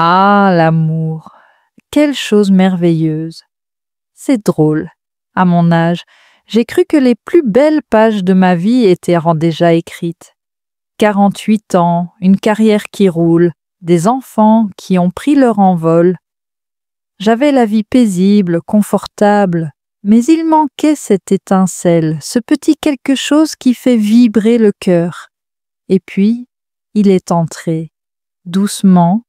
Ah, l'amour, quelle chose merveilleuse. C'est drôle. À mon âge, j'ai cru que les plus belles pages de ma vie étaient déjà écrites. 48 ans, une carrière qui roule, des enfants qui ont pris leur envol. J'avais la vie paisible, confortable, mais il manquait cette étincelle, ce petit quelque chose qui fait vibrer le cœur. Et puis, il est entré, doucement,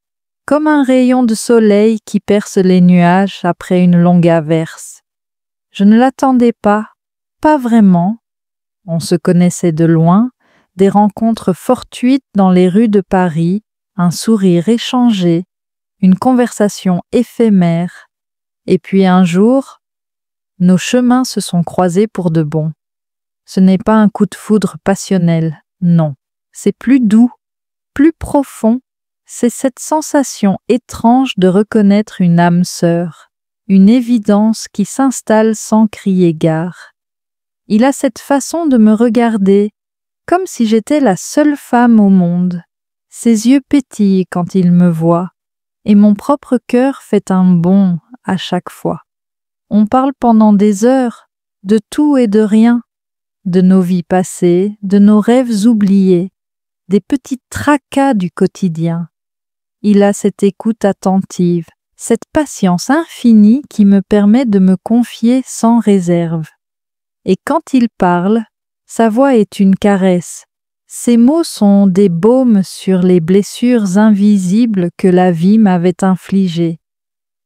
comme un rayon de soleil qui perce les nuages après une longue averse. Je ne l'attendais pas vraiment. On se connaissait de loin, des rencontres fortuites dans les rues de Paris, un sourire échangé, une conversation éphémère. Et puis un jour, nos chemins se sont croisés pour de bon. Ce n'est pas un coup de foudre passionnel, non. C'est plus doux, plus profond. C'est cette sensation étrange de reconnaître une âme sœur, une évidence qui s'installe sans crier gare. Il a cette façon de me regarder, comme si j'étais la seule femme au monde. Ses yeux pétillent quand il me voit, et mon propre cœur fait un bond à chaque fois. On parle pendant des heures, de tout et de rien, de nos vies passées, de nos rêves oubliés, des petits tracas du quotidien. Il a cette écoute attentive, cette patience infinie qui me permet de me confier sans réserve. Et quand il parle, sa voix est une caresse. Ses mots sont des baumes sur les blessures invisibles que la vie m'avait infligées.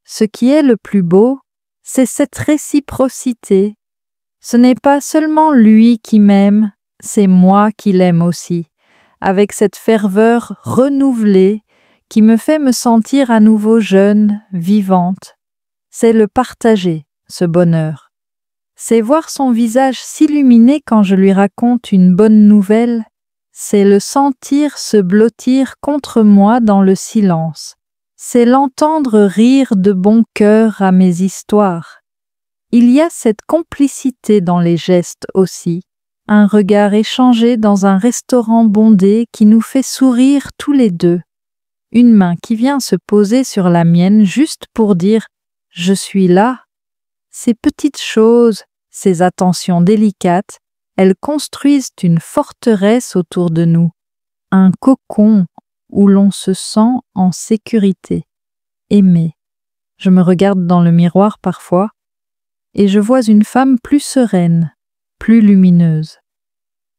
Ce qui est le plus beau, c'est cette réciprocité. Ce n'est pas seulement lui qui m'aime, c'est moi qui l'aime aussi, avec cette ferveur renouvelée qui me fait me sentir à nouveau jeune, vivante. C'est le partager, ce bonheur. C'est voir son visage s'illuminer quand je lui raconte une bonne nouvelle. C'est le sentir se blottir contre moi dans le silence. C'est l'entendre rire de bon cœur à mes histoires. Il y a cette complicité dans les gestes aussi, un regard échangé dans un restaurant bondé qui nous fait sourire tous les deux. Une main qui vient se poser sur la mienne juste pour dire « je suis là ». Ces petites choses, ces attentions délicates, elles construisent une forteresse autour de nous, un cocon où l'on se sent en sécurité, aimé. Je me regarde dans le miroir parfois et je vois une femme plus sereine, plus lumineuse.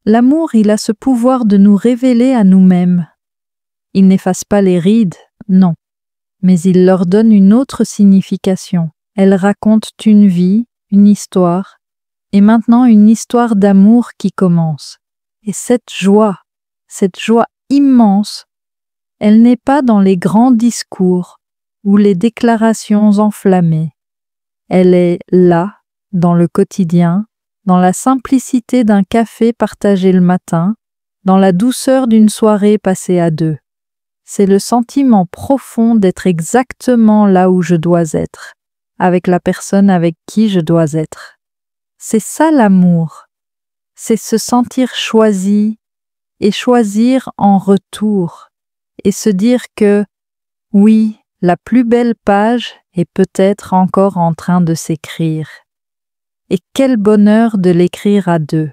L'amour, il a ce pouvoir de nous révéler à nous-mêmes. Il n'efface pas les rides, non, mais il leur donne une autre signification. Elles racontent une vie, une histoire, et maintenant une histoire d'amour qui commence. Et cette joie immense, elle n'est pas dans les grands discours ou les déclarations enflammées. Elle est là, dans le quotidien, dans la simplicité d'un café partagé le matin, dans la douceur d'une soirée passée à deux. C'est le sentiment profond d'être exactement là où je dois être, avec la personne avec qui je dois être. C'est ça l'amour, c'est se sentir choisi et choisir en retour, et se dire que, oui, la plus belle page est peut-être encore en train de s'écrire. Et quel bonheur de l'écrire à deux.